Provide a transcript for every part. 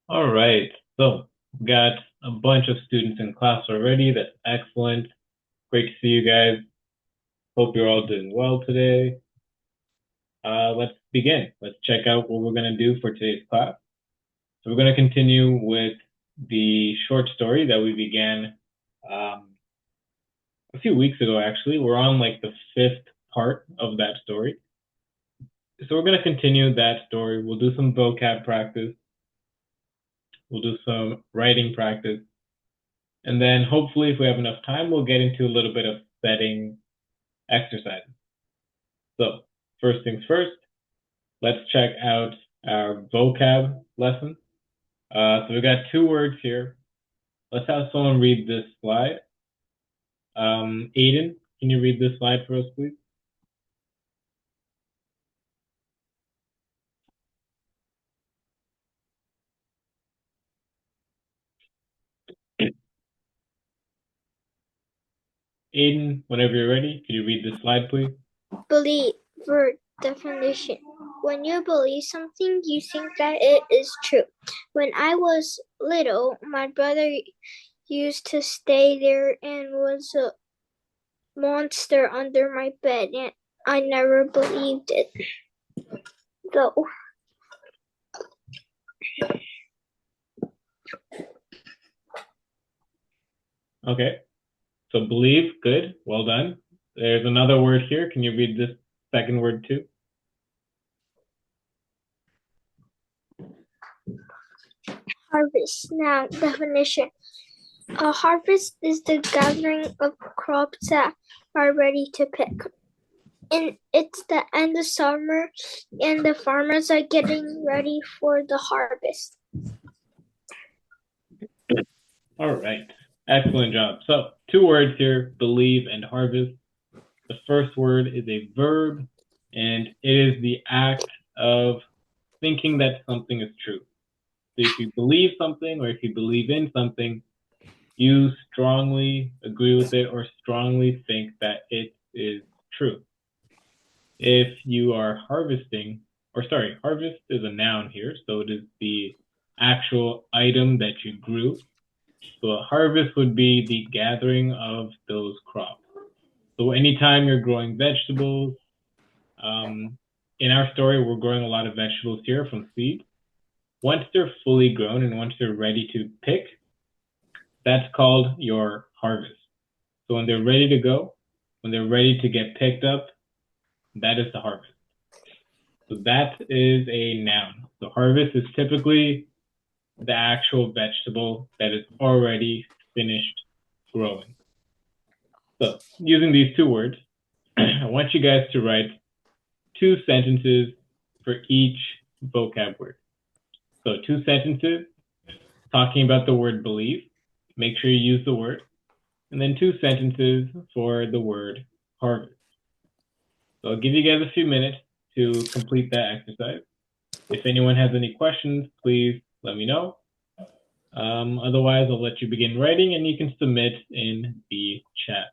All right, so we've got a bunch of students in class already. That's excellent. Great to see you guys. Hope you're all doing well today. Let's begin. Let's check out what we're going to do for today's class. So we're going to continue with the short story that we began um, a few weeks ago, actually. We're on like the fifth part of that story. So we're going to continue that story. We'll do some vocab practice. We'll do some writing practice. And then hopefully, if we have enough time, we'll get into a little bit of setting exercises. So first things first, let's check out our vocab lesson. So we got two words here. Let's have someone read this slide. Aiden, can you read this slide for us, please? Aiden, whenever you're ready, can you read this slide, please? Believe. Word definition. When you believe something, you think that it is true. When I was little, my brother used to stay there and was a monster under my bed, and I never believed it, though. Okay, so believe, good, well done. There's another word here. Can you read this second word too? Harvest. Now, definition. A harvest is the gathering of crops that are ready to pick. And it's the end of summer, and the farmers are getting ready for the harvest. All right, excellent job. So two words here, believe and harvest. The first word is a verb, and it is the act of thinking that something is true. So if you believe something or if you believe in something, you strongly agree with it or strongly think that it is true. If you are harvesting, or sorry, harvest is a noun here, so it is the actual item that you grew. So a harvest would be the gathering of those crops. So anytime you're growing vegetables, in our story, we're growing a lot of vegetables here from seed. Once they're fully grown and once they're ready to pick, that's called your harvest. So when they're ready to go, when they're ready to get picked up, that is the harvest. So that is a noun. So harvest is typically the actual vegetable that is already finished growing. So using these two words, I want you guys to write two sentences for each vocab word. So two sentences talking about the word believe. Make sure you use the word. And then two sentences for the word harvest. So I'll give you guys a few minutes to complete that exercise. If anyone has any questions, please let me know. Otherwise, I'll let you begin writing and you can submit in the chat.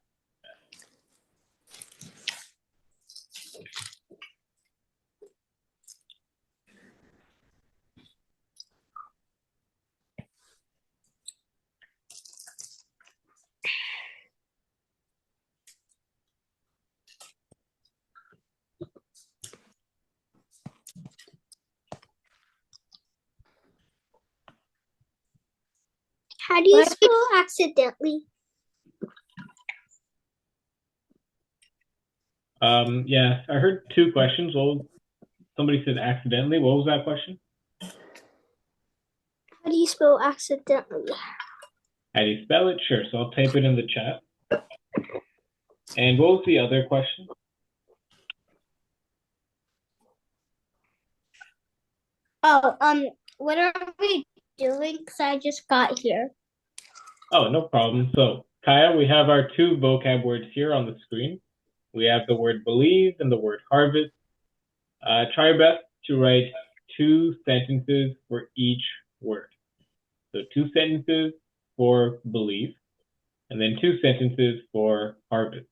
How do you spell accidentally? Yeah, I heard two questions. Well, somebody said accidentally. What was that question? How do you spell accidentally? How do you spell it? Sure. So I'll type it in the chat. And what was the other question? What are we doing? Because I just got here. Oh, no problem. So, Kaya, we have our two vocab words here on the screen. We have the word believe and the word harvest. Try your best to write two sentences for each word. So two sentences for believe, and then two sentences for harvest.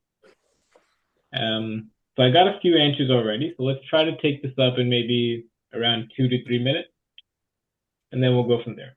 So I got a few answers already. So let's try to take this up in maybe around 2 to 3 minutes. and then we'll go from there.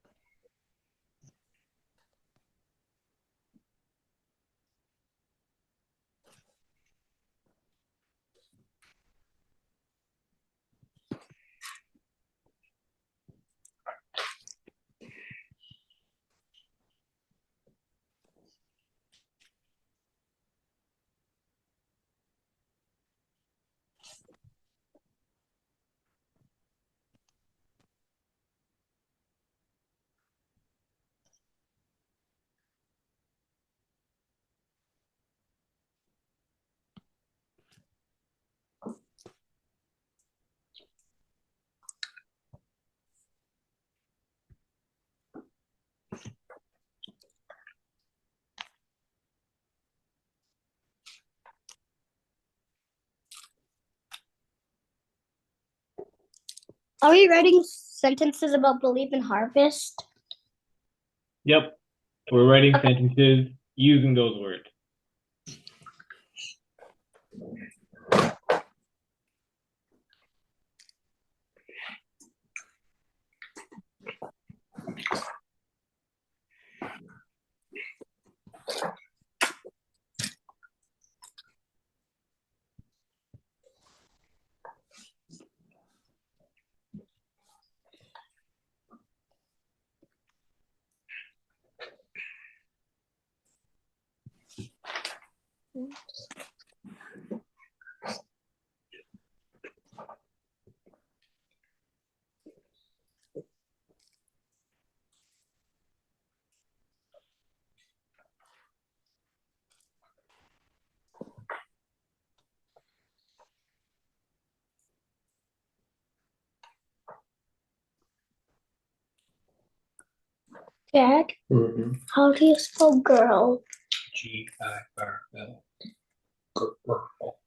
Are we writing sentences about believe and harvest? Yep, we're writing sentences using those words. Dad, how do you spell girl? Girl.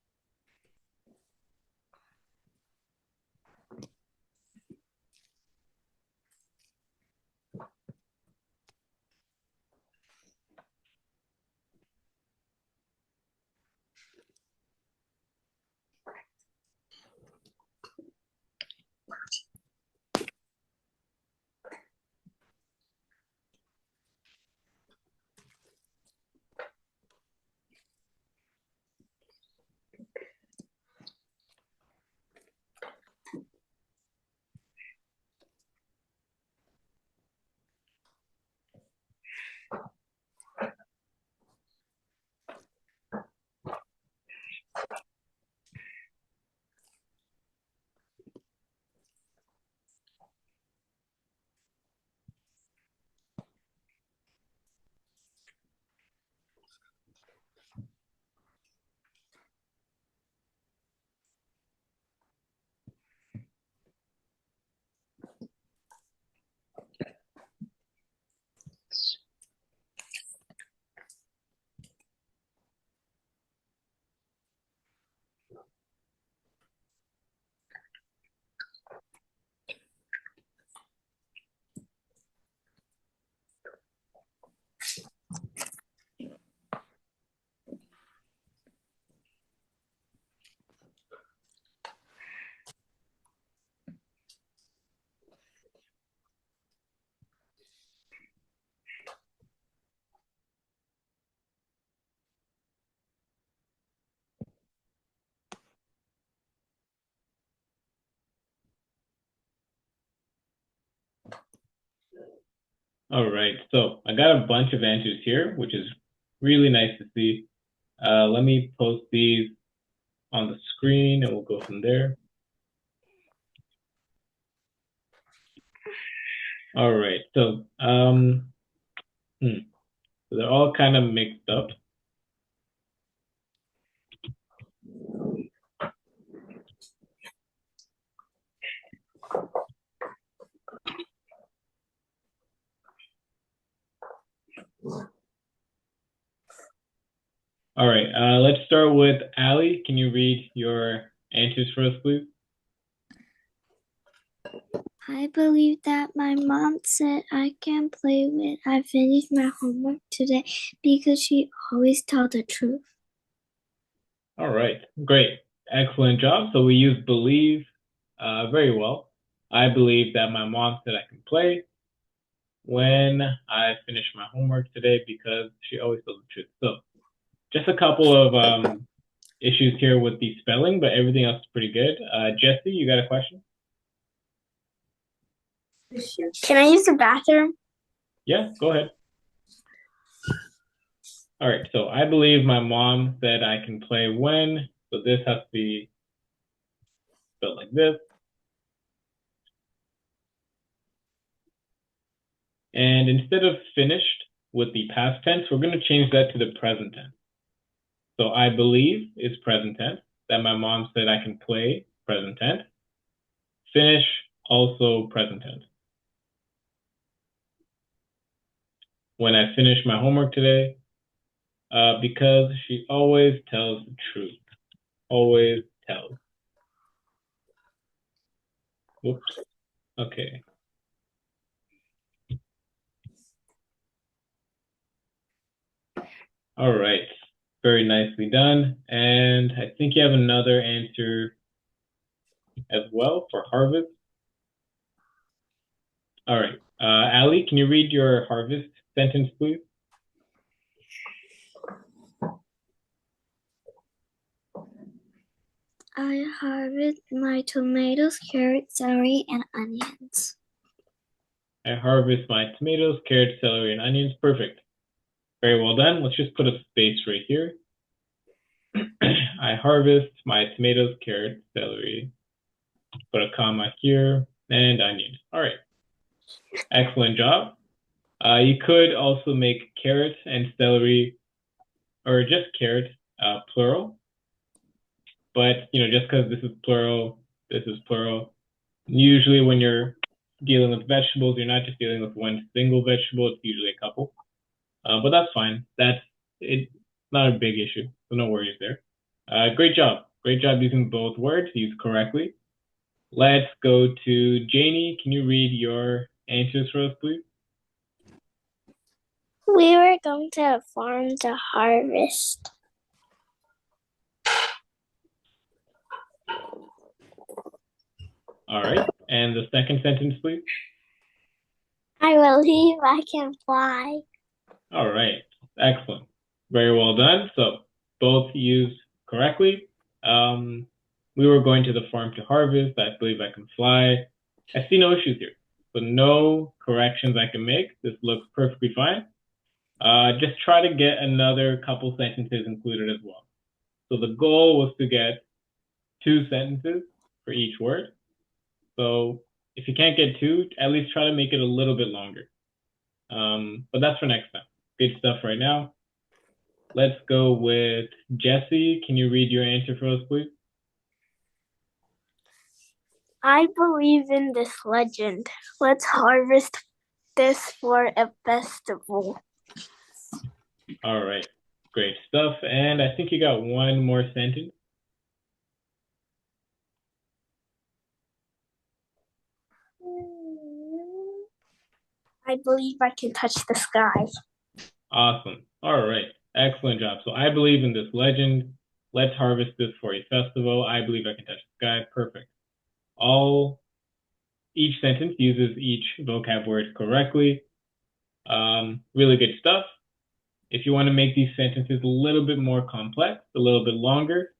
All right, so I got a bunch of answers here, which is really nice to see. Let me post these on the screen and we'll go from there. All right, so so they're all kind of mixed up. All right, let's start with Allie. Can you read your answers for us, please? I believe that my mom said I can play when I finish my homework today because she always tells the truth. All right, great. Excellent job. So we use believe very well. I believe that my mom said I can play when I finish my homework today because she always tells the truth. So just a couple of issues here with the spelling, but everything else is pretty good. Jesse, you got a question? Can I use the bathroom? Yeah, go ahead. All right, so I believe my mom said I can play when, so this has to be spelled like this. And instead of finished with the past tense, we're going to change that to the present tense. So I believe is present tense, that my mom said I can play, present tense. Finish, also present tense. When I finish my homework today, because she always tells the truth. Always tells. Whoops. Okay. All right. Very nicely done. And I think you have another answer as well for harvest. All right. Allie, can you read your harvest sentence, please? I harvest my tomatoes, carrots, celery, and onions. I harvest my tomatoes, carrots, celery, and onions. Perfect. Very well done. Let's just put a space right here. I harvest my tomatoes, carrots, celery. Put a comma here, and onions. All right. Excellent job. You could also make carrots and celery, or just carrots, plural. But, just because this is plural, this is plural. Usually when you're dealing with vegetables, you're not just dealing with one single vegetable, it's usually a couple. But that's fine. It's not a big issue, so no worries there. Great job. Great job using both words used correctly. Let's go to Janie. Can you read your answers for us, please? We were going to a farm to harvest. All right. And the second sentence, please. I believe I can fly. All right. Excellent. Very well done. So both used correctly. We were going to the farm to harvest. I believe I can fly. I see no issues here. So no corrections I can make. This looks perfectly fine. Just try to get another couple sentences included as well. So the goal was to get 2 sentences for each word. So if you can't get 2, at least try to make it a little bit longer. But that's for next time. Good stuff right now. Let's go with Jesse. Can you read your answer for us, please? I believe in this legend. Let's harvest this for a festival. All right. Great stuff. And I think you got one more sentence. I believe I can touch the sky. Awesome. All right. Excellent job. So I believe in this legend. Let's harvest this for a festival. I believe I can touch the sky. Perfect. Each sentence uses each vocab word correctly. Really good stuff. If you want to make these sentences a little bit more complex, a little bit longer,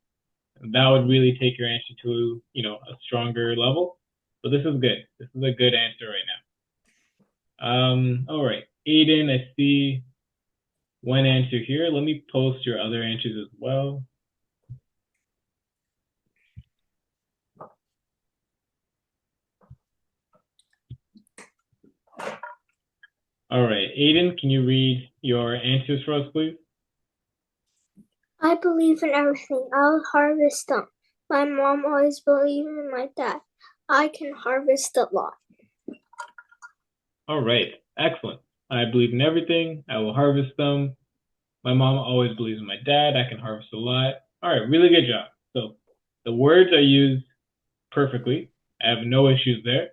that would really take your answer to, a stronger level. So this is good. This is a good answer right now. All right. Aiden, I see one answer here. Let me post your other answers as well. All right. Aiden, can you read your answers for us, please? I believe in everything. I'll harvest them. My mom always believed in my dad. I can harvest a lot. All right. Excellent. I believe in everything. I will harvest them. My mom always believes in my dad. I can harvest a lot. All right. Really good job. So the words are used perfectly. I have no issues there.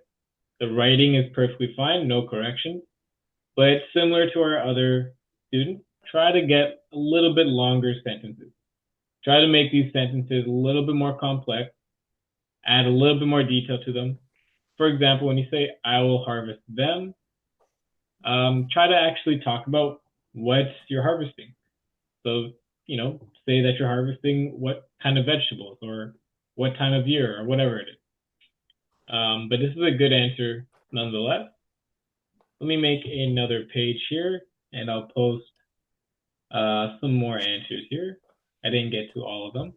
The writing is perfectly fine. No corrections. But similar to our other students, try to get a little bit longer sentences. Try to make these sentences a little bit more complex, add a little bit more detail to them. for example, when you say I will harvest them, try to actually talk about what you're harvesting. So, say that you're harvesting what kind of vegetables or what time of year or whatever it is. But this is a good answer nonetheless. Let me make another page here and I'll post some more answers here. I didn't get to all of them.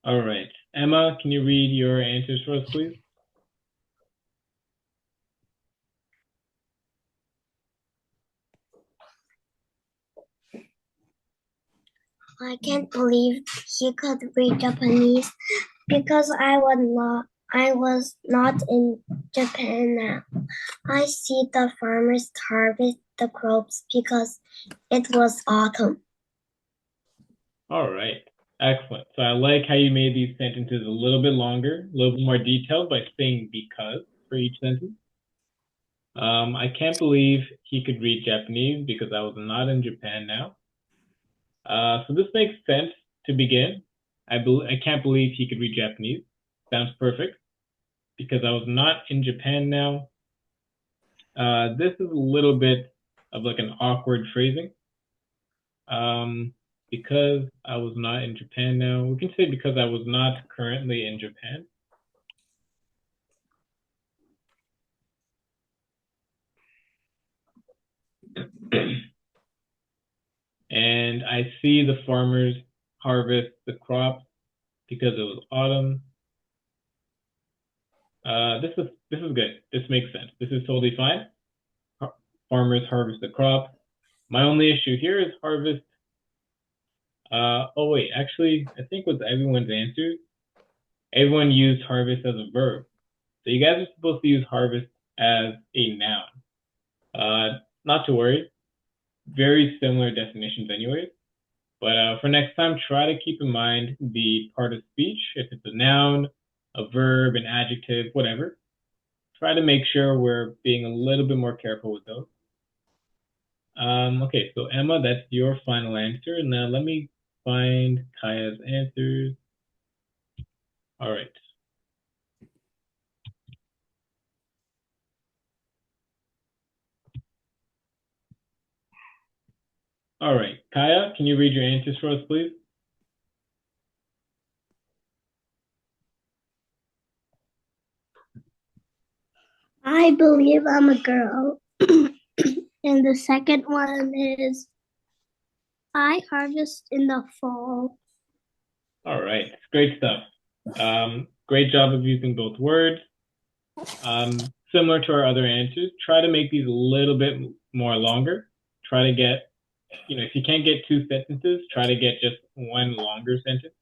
All right. Emma, can you read your answers for us, please? I can't believe he could read Japanese because I was not in Japan now. I see the farmers harvest the crops because it was autumn. All right. Excellent. So I like how you made these sentences a little bit longer, a little bit more detailed by saying because for each sentence. I can't believe he could read Japanese because I was not in Japan now. So this makes sense to begin. I can't believe he could read Japanese. Sounds perfect. Because I was not in Japan now. This is a little bit of like an awkward phrasing. Because I was not in Japan now. We can say because I was not currently in Japan. And I see the farmers harvest the crop because it was autumn. This is good. This makes sense. This is totally fine. Farmers harvest the crop. My only issue here is harvest. Oh wait, actually, I think with everyone's answers, everyone used harvest as a verb. So you guys are supposed to use harvest as a noun. Not to worry. Very similar definitions anyways. But for next time, try to keep in mind the part of speech. If it's a noun, a verb, an adjective, whatever. Try to make sure we're being a little bit more careful with those. Okay, so Emma, that's your final answer. Now let me find Kaya's answers. All right. All right, Kaya, can you read your answers for us, please? I believe I'm a girl. And the second one is I harvest in the fall. All right, great stuff. Great job of using both words. Similar to our other answers, try to make these a little bit more longer. Try to get, if you can't get two sentences, try to get just one longer sentence.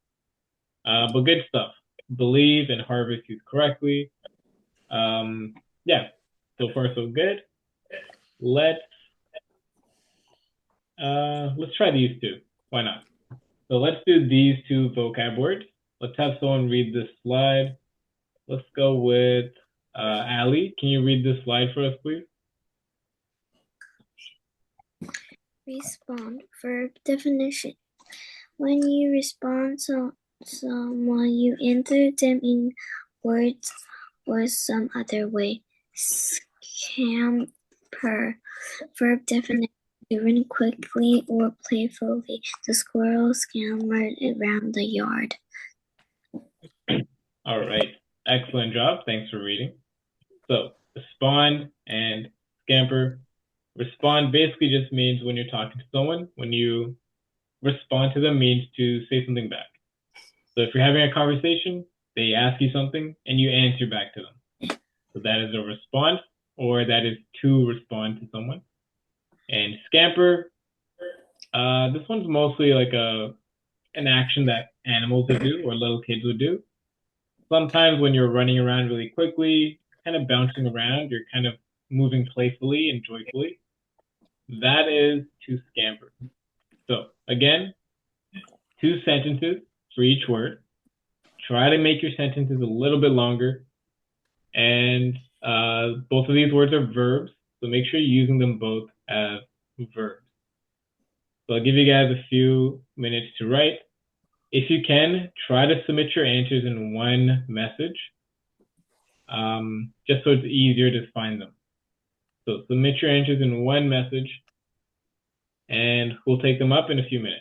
But good stuff. Believe and harvest used correctly. Yeah, so far so good. Let's try these two. Why not? So let's do these two vocab words. Let's have someone read this slide. Let's go with Ali. Can you read this slide for us, please? Respond. Verb definition. When you respond to someone, you enter them in words or some other way. Scamper. Verb definition. To run quickly or playfully. The squirrel scampered around the yard. All right. Excellent job. Thanks for reading. So respond and scamper. Respond basically just means when you're talking to someone, when you respond to them means to say something back. So if you're having a conversation, they ask you something and you answer back to them. So that is a response, or that is to respond to someone. And scamper, this one's mostly like an action that animals would do or little kids would do. Sometimes when you're running around really quickly, kind of bouncing around, you're kind of moving playfully and joyfully. That is to scamper. So again, two sentences for each word. Try to make your sentences a little bit longer. And both of these words are verbs, so make sure you're using them both as verbs. So I'll give you guys a few minutes to write. If you can, try to submit your answers in one message, just so it's easier to find them. So submit your answers in one message, and we'll take them up in a few minutes.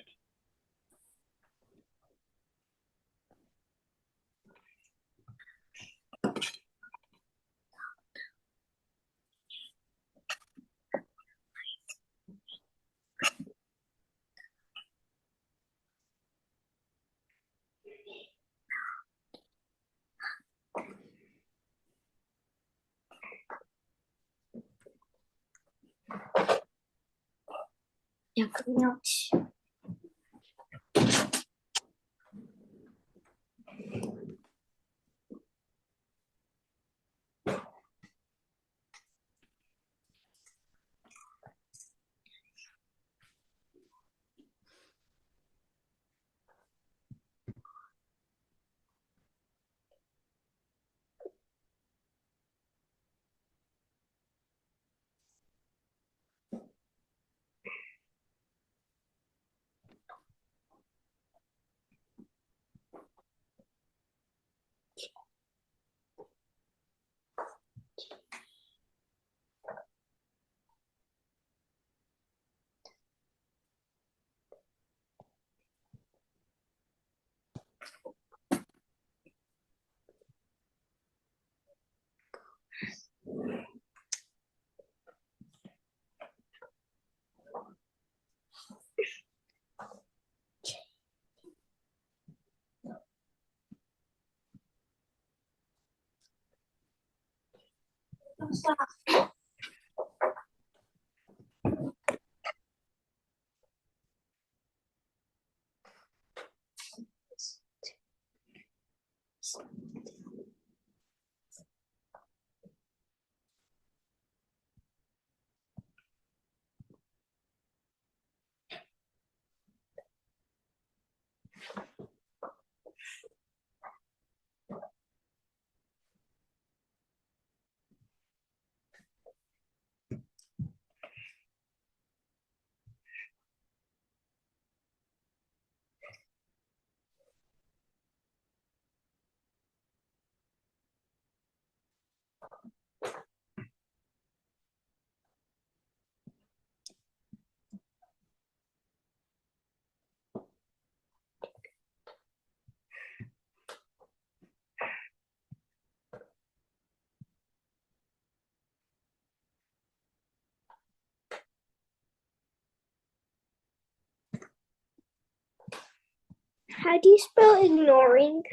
How do you spell ignoring?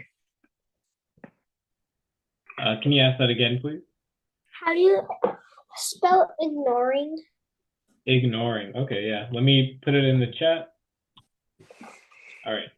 Can you ask that again, please? How do you spell ignoring? Ignoring. Okay, yeah. Let me put it in the chat. All right.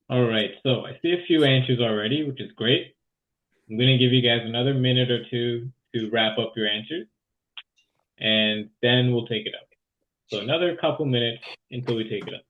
All right, so I see a few answers already, which is great. I'm going to give you guys another minute or two to wrap up your answers, and then we'll take it up. So another couple minutes until we take it up.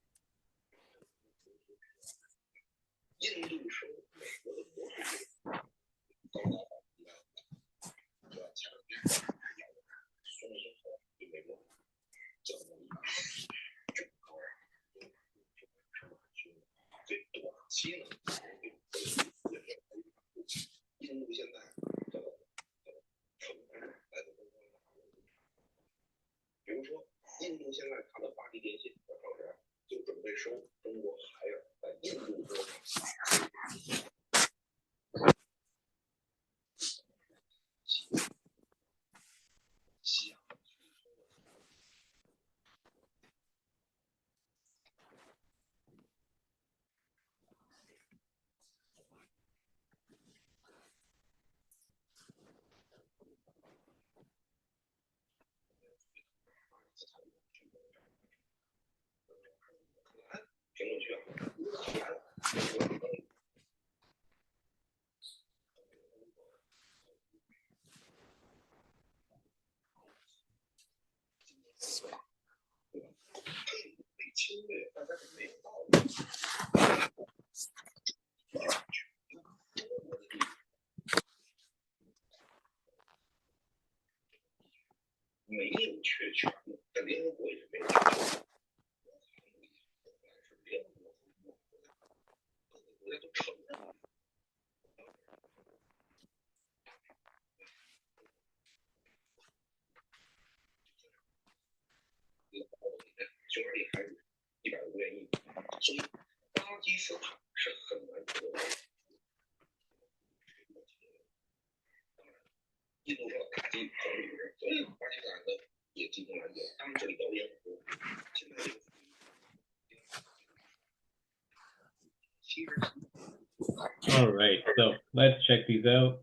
All right, so let's check these out.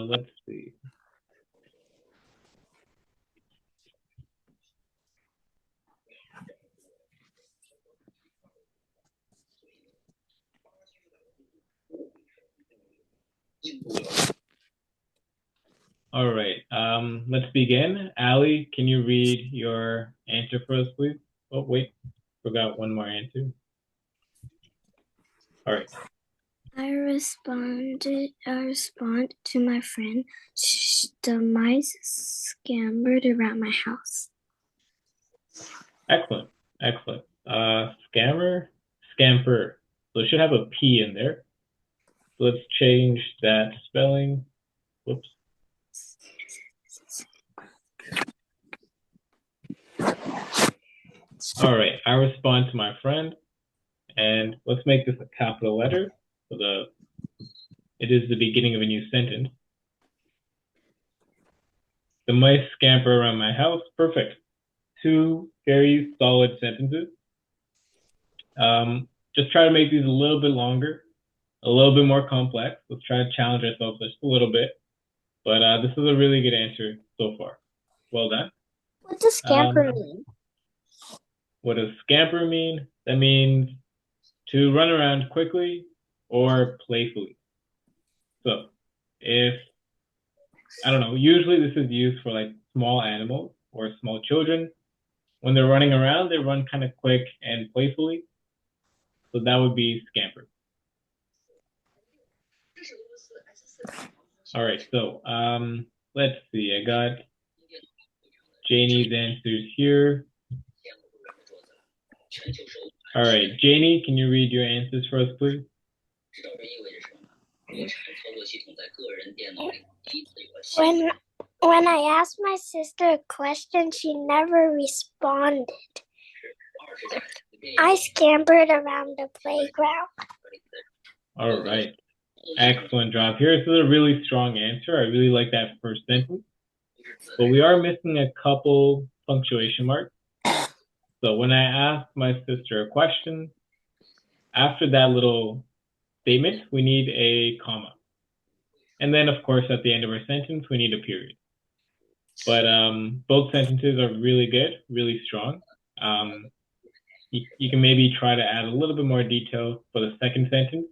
Let's see. All right, let's begin. Allie, can you read your answer for us, please? Oh, wait, forgot one more answer. All right. I respond to my friend. The mice scampered around my house. Excellent, excellent. Scamper. So it should have a P in there. So let's change that spelling. Whoops. All right, I respond to my friend, and let's make this a capital letter. So it is the beginning of a new sentence. The mice scamper around my house. Perfect. Two very solid sentences. Just try to make these a little bit longer, a little bit more complex. Let's try to challenge ourselves just a little bit. But this is a really good answer so far. Well done. What does scamper mean? What does scamper mean? That means to run around quickly or playfully. So if, I don't know, usually this is used for like small animals or small children. When they're running around, they run kind of quick and playfully. So that would be scamper. All right, so let's see. I got Janie's answers here. All right, Janie, can you read your answers for us, please? When I asked my sister a question, she never responded. I scampered around the playground. All right. Excellent job. Here's a really strong answer. I really like that first sentence. But we are missing a couple punctuation marks. So when I ask my sister a question, after that little statement, we need a comma. And then, of course, at the end of our sentence, we need a period. But both sentences are really good, really strong. You can maybe try to add a little bit more detail for the second sentence,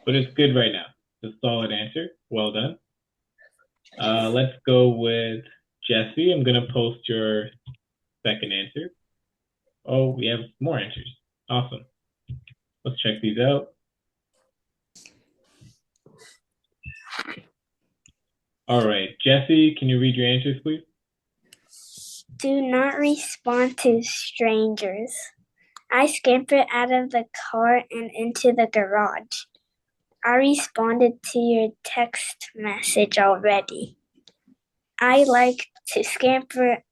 but it's good right now. It's a solid answer. Well done. Let's go with Jesse. I'm going to post your second answer. Oh, we have more answers. Awesome. Let's check these out. All right. Jesse, can you read your answers, please? Do not respond to strangers. I scampered out of the car and into the garage. I responded to your text message already. I like to scamper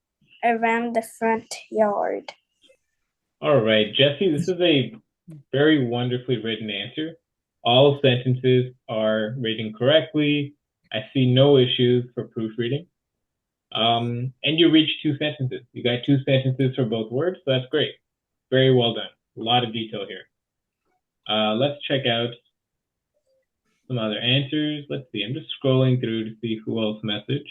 around the front yard. All right, Jesse, this is a very wonderfully written answer. All sentences are written correctly. I see no issues for proofreading. And you reached 2 sentences. You got 2 sentences for both words, so that's great. Very well done. A lot of detail here. Let's check out some other answers. Let's see. I'm just scrolling through to see who else messaged.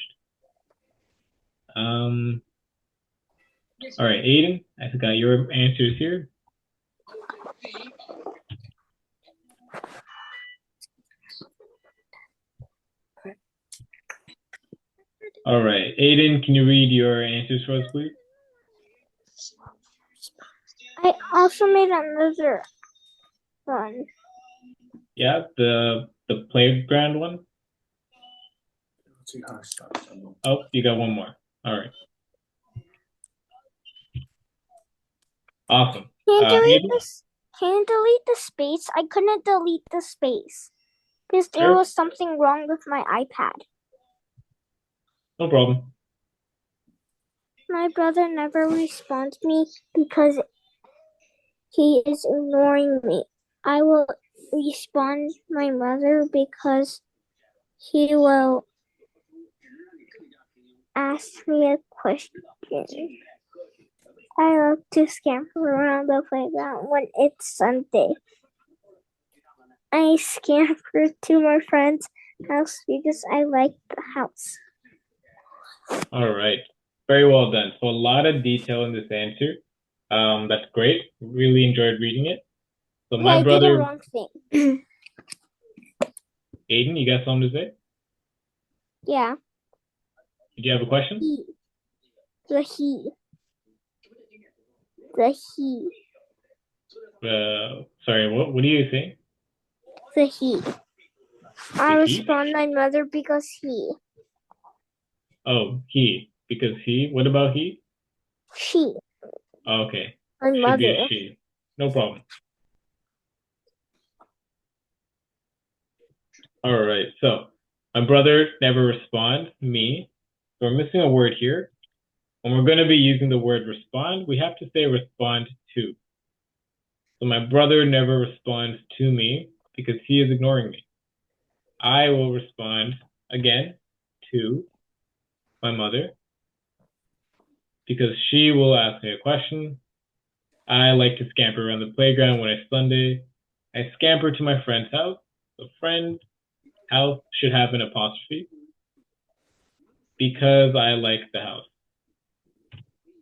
All right, Aiden, I've got your answers here. All right, Aiden, can you read your answers for us, please? I also made another one. Yeah, the playground one. Oh, you got one more. All right. Awesome. Can you delete the space? I couldn't delete the space because there was something wrong with my iPad. No problem. My brother never responds me because he is ignoring me. I will respond my mother because he will ask me a question. I love to scamper around the playground when it's Sunday. I scamper to my friend's house because I like the house. All right. Very well done. So a lot of detail in this answer. That's great. Really enjoyed reading it. So my brother. I did the wrong thing. Aiden, you got something to say? Yeah. Did you have a question? The he. Sorry, what are you saying? The he. I respond my mother because he. Oh, he. Because he. What about he? She. Oh, okay. My Should mother. be a she. No problem. All right. So my brother never responds. Me. So we're missing a word here. When we're going to be using the word respond, we have to say respond to. So my brother never responds to me because he is ignoring me. I will respond again to my mother because she will ask me a question. I like to scamper around the playground when it's Sunday. I scamper to my friend's house. The friend's house should have an apostrophe because I like the house.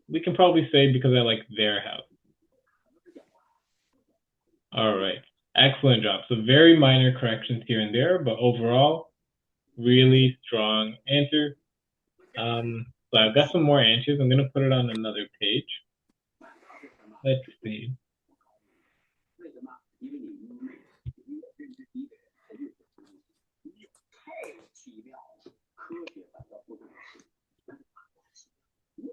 We can probably say because I like their house. All right. Excellent job. So very minor corrections here and there, but overall, really strong answer. So I've got some more answers. I'm going to put it on another page. Let's see.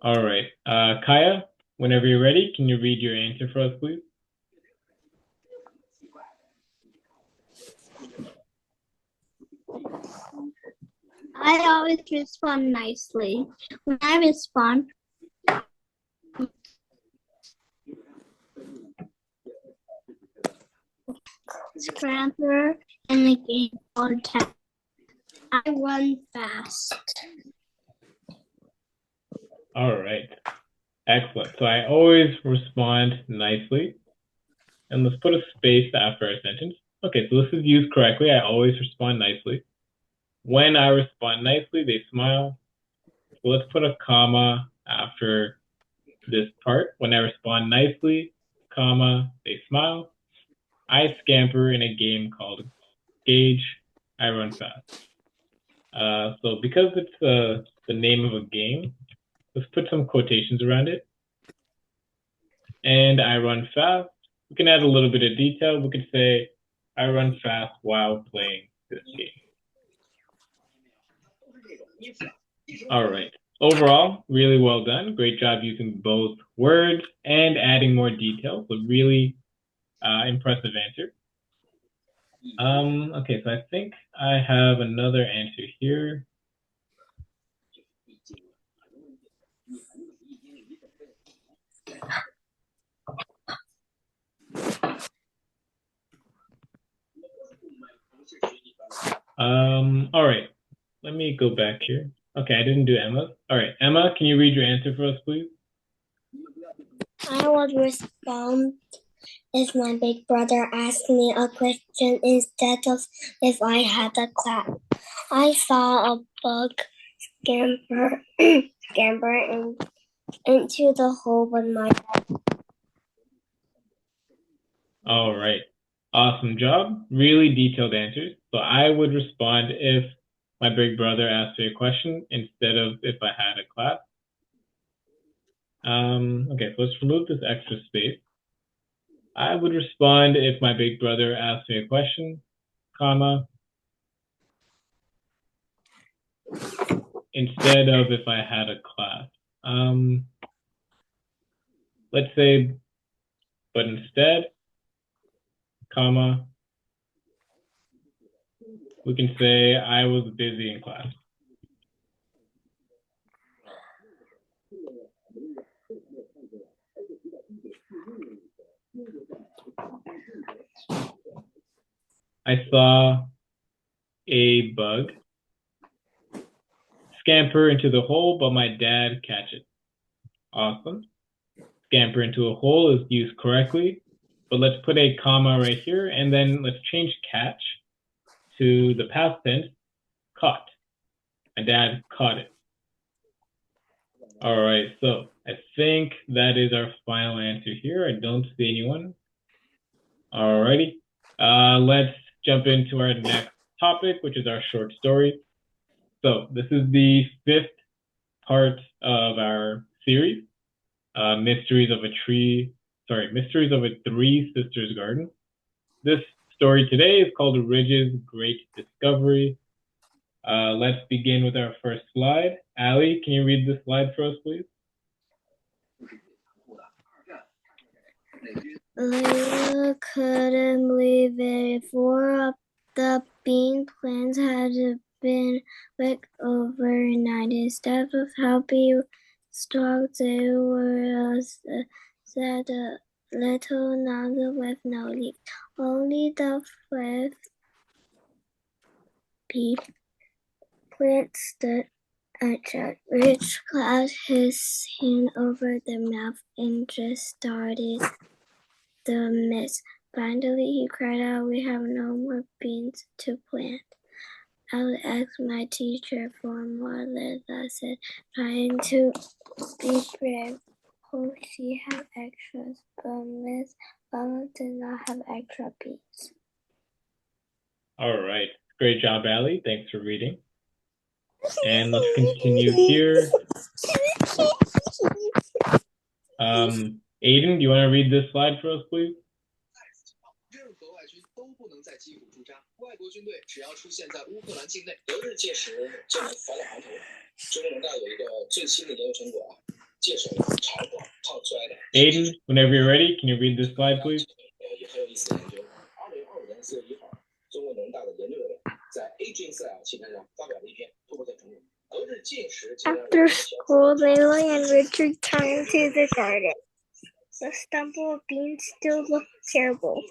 All right. Kaya, whenever you're ready, can you read your answer for us, please? I always respond nicely. When I respond, scamper in the game all the time. I run fast. All right. Excellent. So I always respond nicely. And let's put a space after our sentence. Okay, so this is used correctly. I always respond nicely. When I respond nicely, they smile. So let's put a comma after this part. When I respond nicely, comma, they smile. I scamper in a game called Gauge. I run fast. So because it's the name of a game, let's put some quotations around it. And I run fast. We can add a little bit of detail. We could say, I run fast while playing this game. All right. Overall, really well done. Great job using both words and adding more detail. So really impressive answer. Okay, so I think I have another answer here. All right. Let me go back here. Okay, I didn't do Emma. All right, Emma, can you read your answer for us, please? I would respond if my big brother asked me a question instead of if I had a class. I saw a bug scamper into the hole with my dad. All right. Awesome job. Really detailed answers. So I would respond if my big brother asked me a question instead of if I had a class. Okay, so let's remove this extra space. I would respond if my big brother asked me a question, comma, instead of if I had a class. Let's say, but instead, comma, we can say I was busy in class. I saw a bug scamper into the hole, but my dad catch it. Awesome. Scamper into a hole is used correctly, but let's put a comma right here, and then let's change catch to the past tense, caught. My dad caught it. All right, so I think that is our final answer here. I don't see anyone. All righty. Let's jump into our next topic, which is our short story. So this is the 5th part of our series, Mysteries of a Three Sisters Garden. This story today is called Ridge's Great Discovery. Let's begin with our first slide. Allie, can you read this slide for us, please? Layla couldn't believe it. 4 of the bean plants had been wicked overnight. Instead of helping stalks, they were sad little nuts with no leaves. Only the 5th bean plant stood unchecked. Rich clapped his hand over their mouth and just started the mess. Finally, he cried out, "We have no more beans to plant." "I'll ask my teacher for more," Lila said, trying to be brave. "Oh, she had extras, but Miss Bella did not have extra beans." All right. Great job, Allie. Thanks for reading. And let's continue here. Aiden, do you want to read this slide for us, please? Aiden, whenever you're ready, can you read this slide, please? After school, Layla and Richard returned to the garden. The stumble of beans still looked terrible.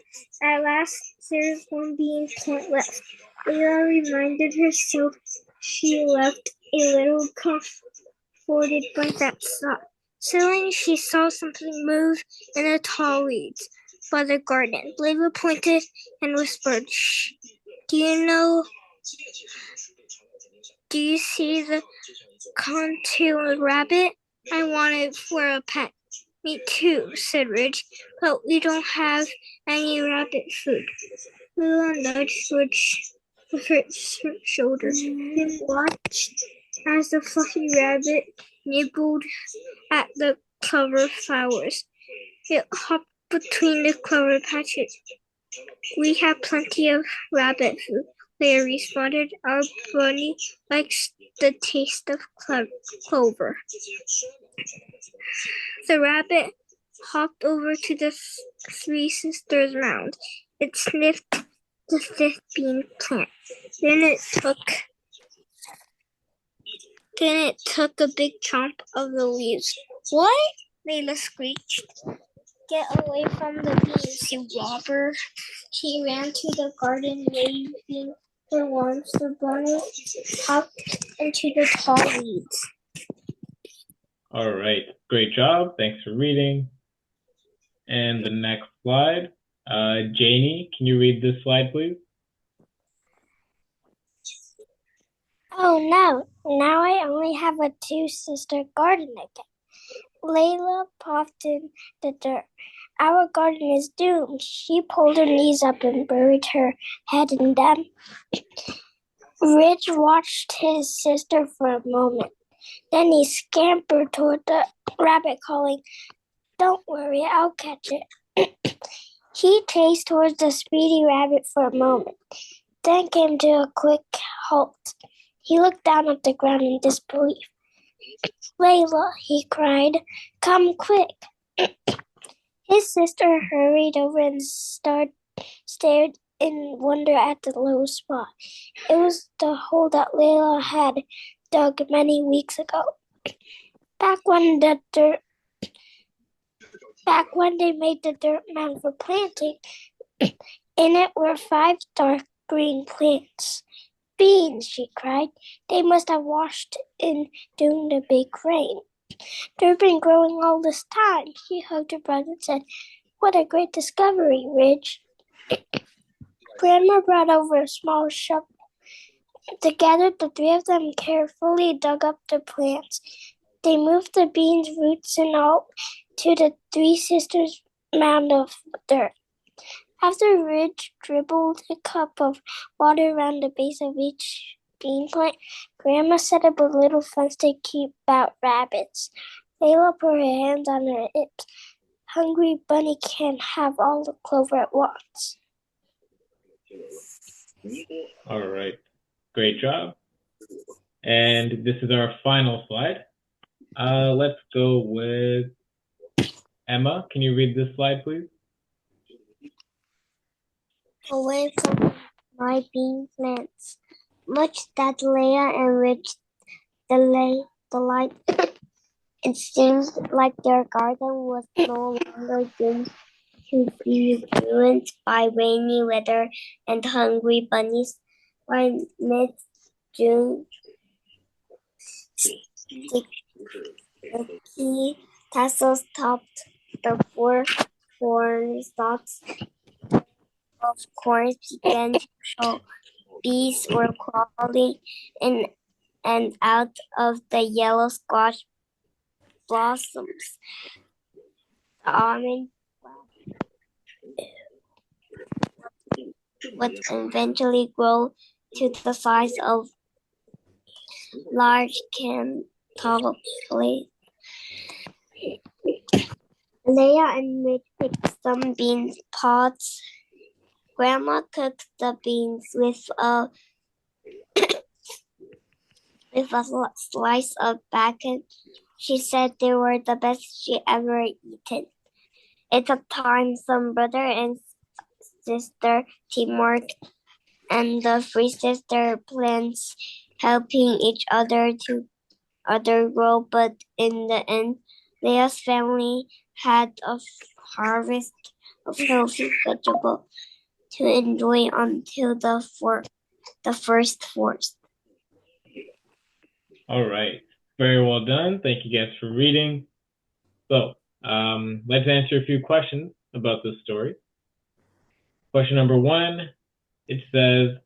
At last, there was one bean plant left. Layla reminded herself she left a little comforted by that thought. Suddenly she saw something move in the tall weeds by the garden. Layla pointed and whispered, "Shh, do you see the contailed rabbit? I want it for a pet." "Me too," said Ridge, "but we don't have any rabbit food." Lila nudged Ridge with her shoulder. They watched as the fluffy rabbit nibbled at the clover flowers. It hopped between the clover patches. "We have plenty of rabbit food," Leia responded. "Our bunny likes the taste of clover." The rabbit hopped over to the three sisters' mound. It sniffed the thick bean plant. Then it took a big chomp of the leaves. "What?" Layla squeaked. "Get away from the beans, you robber." She ran to the garden, waving her wands. The bunny hopped into the tall weeds. All right. Great job. Thanks for reading. And the next slide. Janie, can you read this slide, please? Oh no, now I only have a two-sister garden again. Layla popped in the dirt. "Our garden is doomed." She pulled her knees up and buried her head in them. Ridge watched his sister for a moment. Then he scampered toward the rabbit, calling, "Don't worry, I'll catch it." He chased towards the speedy rabbit for a moment, then came to a quick halt. He looked down at the ground in disbelief. "Layla," he cried, "come quick." His sister hurried over and stared in wonder at the low spot. It was the hole that Layla had dug many weeks ago. Back when they made the dirt mound for planting, in it were 5 dark green plants. "Beans," she cried. "They must have washed in during the big rain. They've been growing all this time." She hugged her brother and said, "What a great discovery, Ridge." Grandma brought over a small shovel. Together, the three of them carefully dug up the plants. They moved the beans, roots, and all to the three sisters' mound of dirt. After Ridge dribbled a cup of water around the base of each bean plant, Grandma set up a little fence to keep out rabbits. Layla put her hands on her hips. Hungry bunny can't have all the clover at once. All right. Great job. And this is our final slide. Let's go with Emma. Can you read this slide, please? "Away from my bean plants." Much that Leia and Ridge delight. It seems like their garden was no longer doomed to be ruined by rainy weather and hungry bunnies. By mid-June, sticky tassels topped the 4 corn stalks of corn began to show. Bees were crawling in and out of the yellow squash blossoms. The almond would eventually grow to the size of large tall plates. Leia and Mitch picked some bean pods. Grandma cooked the beans with a slice of bacon. She said they were the best she ever eaten. It took time, some brother and sister teamwork, and the three sister plants helping each other grow. But in the end, Leia's family had a harvest of healthy vegetables to enjoy until the first frost. All right. Very well done. Thank you guys for reading. So let's answer a few questions about this story. Question number 1, it says,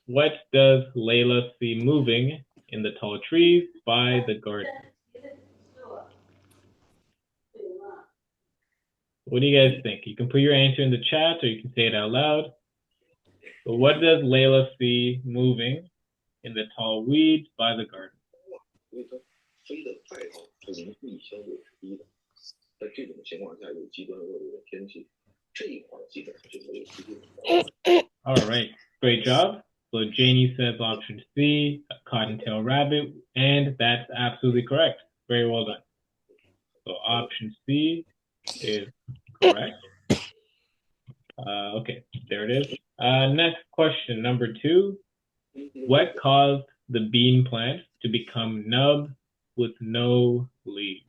what does Layla see moving in the tall trees by the garden? What do you guys think? You can put your answer in the chat or you can say it out loud. But what does Layla see moving in the tall weeds by the garden? All right, great job. So Janie says option C, a cottontail rabbit, and that's absolutely correct. Very well done. So option C is correct. Okay, there it is. Next question, number 2. What caused the bean plant to become nub with no leaves?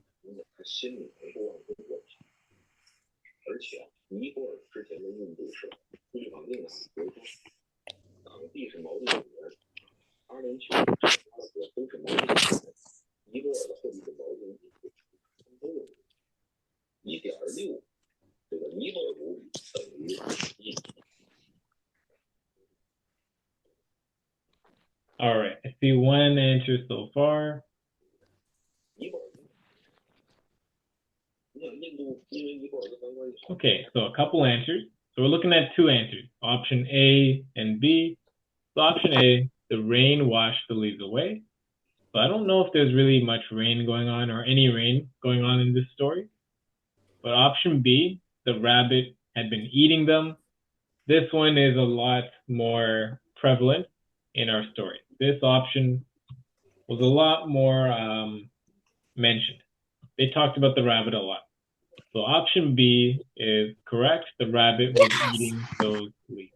All right, I see one answer so far. Okay, so a couple answers. So we're looking at 2 answers, option A and B. So option A, the rain washed the leaves away. So I don't know if there's really much rain going on or any rain going on in this story. But option B, the rabbit had been eating them. This one is a lot more prevalent in our story. This option was a lot more mentioned. They talked about the rabbit a lot. So option B is correct. The rabbit was eating those leaves.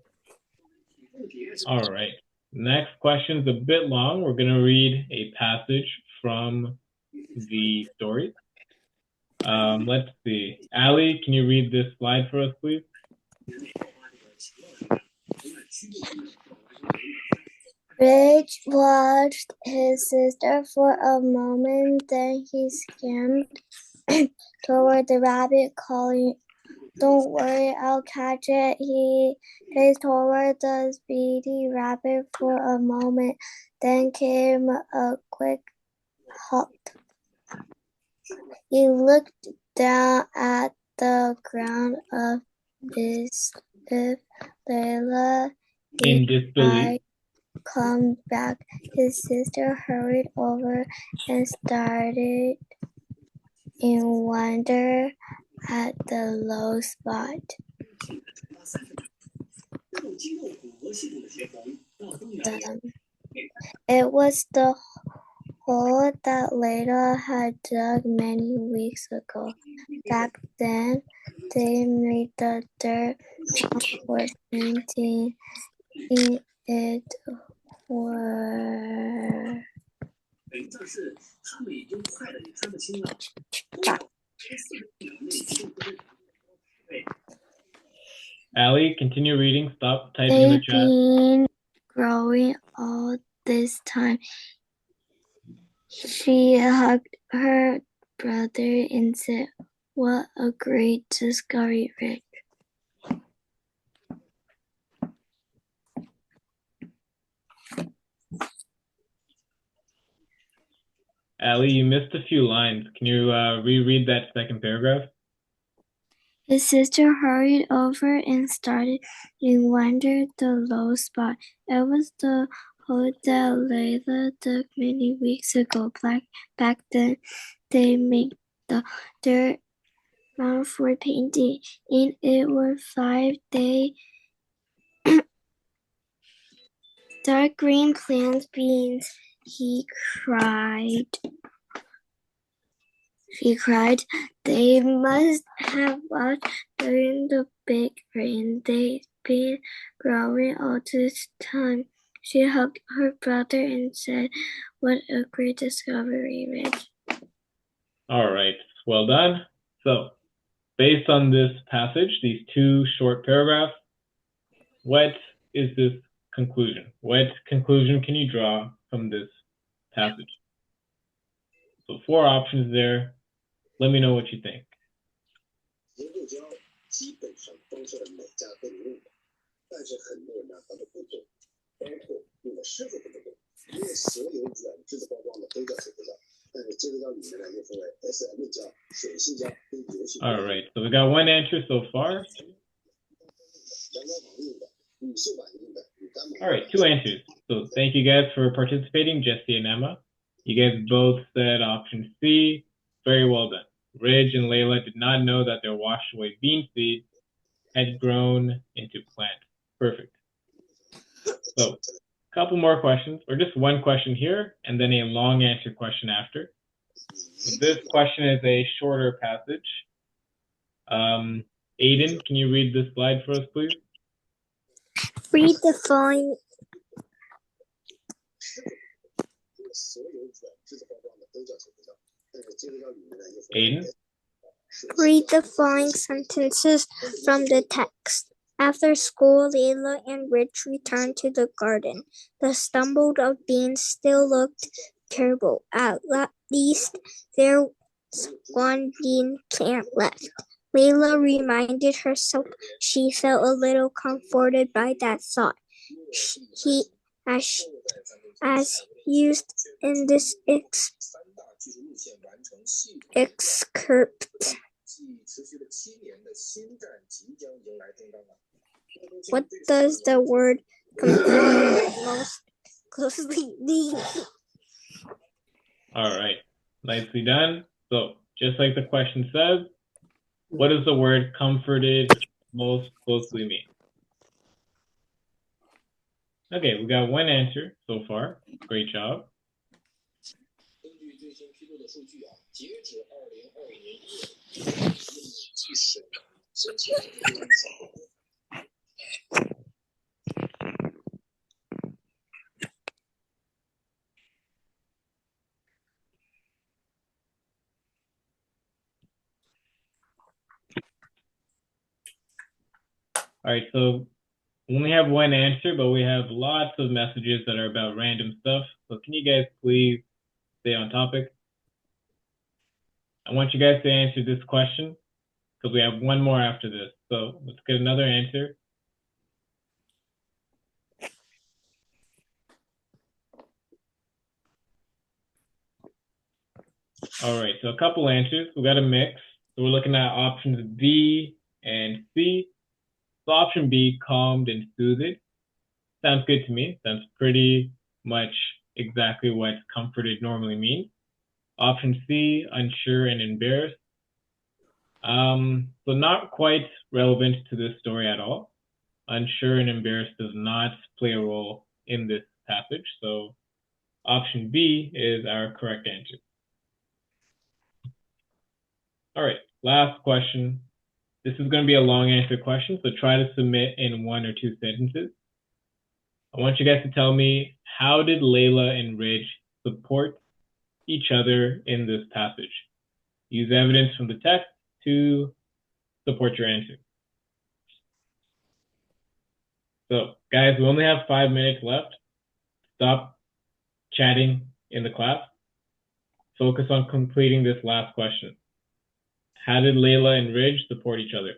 All right. Next question's a bit long. We're going to read a passage from the story. Let's see. Allie, can you read this slide for us, please? Rich watched his sister for a moment, then he skimmed toward the rabbit, calling, "Don't worry, I'll catch it." He gazed toward the speedy rabbit for a moment, then came a quick halt. He looked down at the ground of disbelief. Layla, In disbelief. Come back. His sister hurried over and started in wonder at the low spot. It was the hole that Layla had dug many weeks ago. Back then, they made the dirt for painting in it were Allie, continue reading. Stop typing in the chat. been growing all this time. She hugged her brother and said, "What a great discovery, Rick." Allie, you missed a few lines. Can you reread that second paragraph? His sister hurried over and started in wonder the low spot. It was the hole that Layla dug many weeks ago. Back then, they made the dirt mound for painting. In it were 5 dark green plant beans. He cried. They must have washed during the big rain. They'd been growing all this time. She hugged her brother and said, "What a great discovery, Rich." All right, well done. So, based on this passage, these 2 short paragraphs, what is this conclusion? What conclusion can you draw from this passage? So 4 options there. Let me know what you think. All right, so we got one answer so far. All right, two answers. So thank you guys for participating, Jesse and Emma. You guys both said option C. Very well done. Ridge and Layla did not know that their washed away bean seeds had grown into plants. Perfect. So a couple more questions, or just one question here, and then a long answer question after. So this question is a shorter passage. Aiden, can you read this slide for us, please? Read the following. Aiden? Read the following sentences from the text. After school, Layla and Rich returned to the garden. The stumble of beans still looked terrible. At least there was one bean plant left. Layla reminded herself she felt a little comforted by that thought. As used in this excerpt. What does the word conform most closely mean? All right, nicely done. So just like the question says, what does the word comforted most closely mean? Okay, we got one answer so far. Great job. All right, so we only have one answer, but we have lots of messages that are about random stuff. So can you guys please stay on topic? I want you guys to answer this question because we have one more after this. So let's get another answer. All right, so a couple answers. We got a mix. So we're looking at options B and C. So option B, calmed and soothed. Sounds good to me. Sounds pretty much exactly what comforted normally means. Option C, unsure and embarrassed. So not quite relevant to this story at all. Unsure and embarrassed does not play a role in this passage. So option B is our correct answer. All right, last question. This is going to be a long answer question, so try to submit in 1 or 2 sentences. I want you guys to tell me, how did Layla and Ridge support each other in this passage? Use evidence from the text to support your answer. So, guys, we only have 5 minutes left. Stop chatting in the class. Focus on completing this last question. How did Layla and Ridge support each other?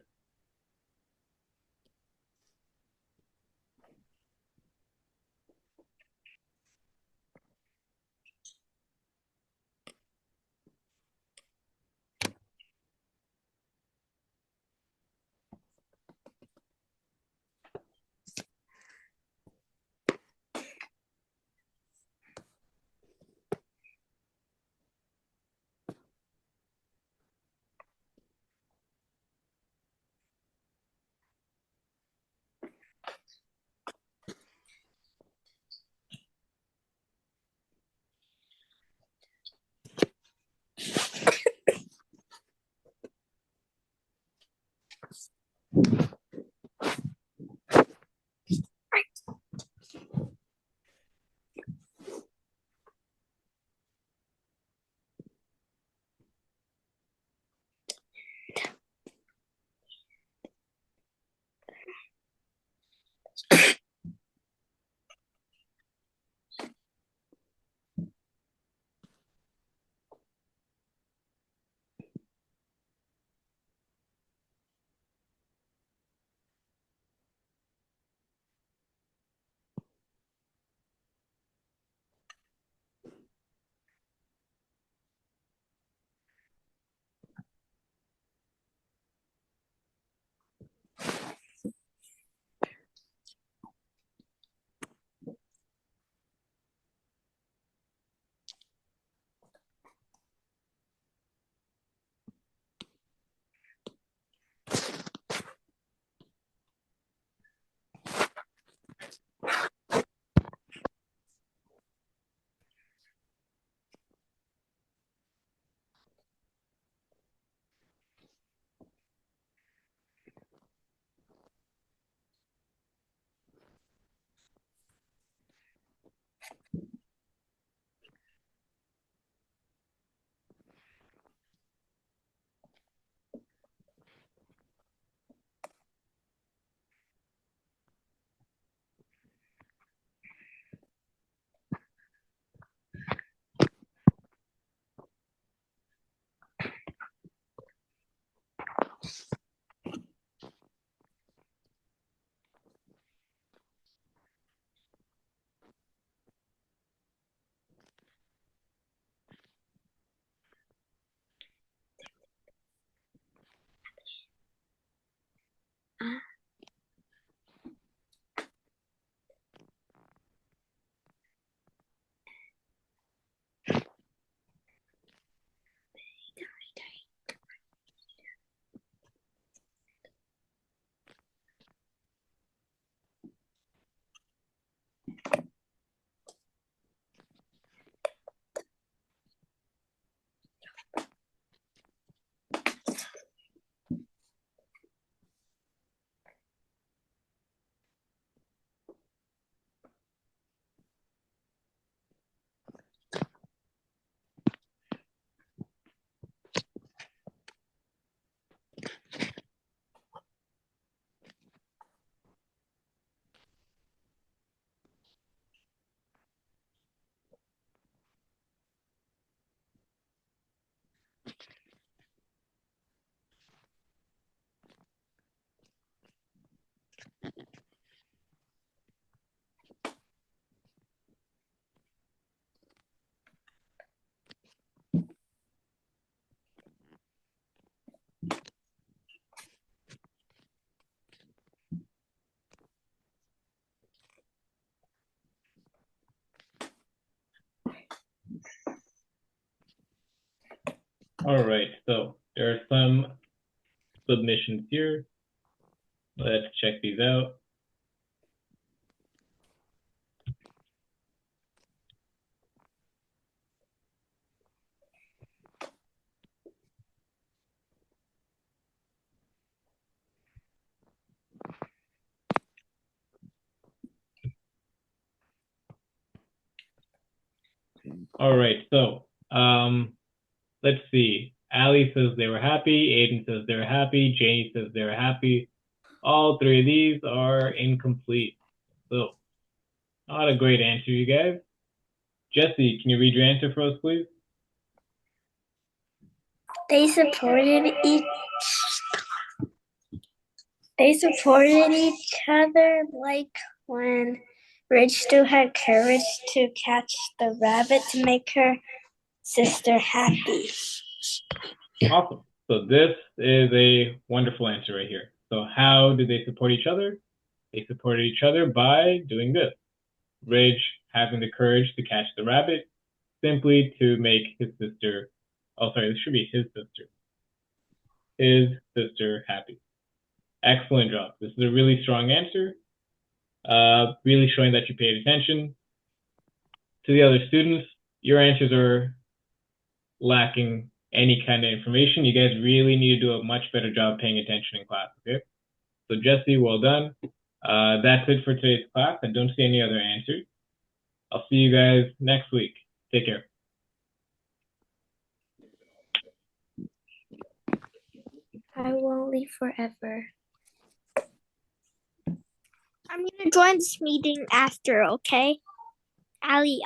All right, so there are some submissions here. Let's check these out. All right, so let's see. Allie says they were happy. Aiden says they're happy. Janie says they're happy. All three of these are incomplete. So, not a great answer, you guys. Jesse, can you read your answer for us, please? They supported each other, like when Ridge still had courage to catch the rabbit to make her sister happy. Awesome. So this is a wonderful answer right here. So how did they support each other? They supported each other by doing this. Ridge having the courage to catch the rabbit simply to make his sister, oh sorry, this should be his sister happy. Excellent job. This is a really strong answer, really showing that you paid attention. To the other students, your answers are lacking any kind of information. You guys really need to do a much better job paying attention in class, okay? So Jesse, well done. That's it for today's class. I don't see any other answers. I'll see you guys next week. Take care. I won't leave forever. I'm gonna join this meeting after, okay? Allie,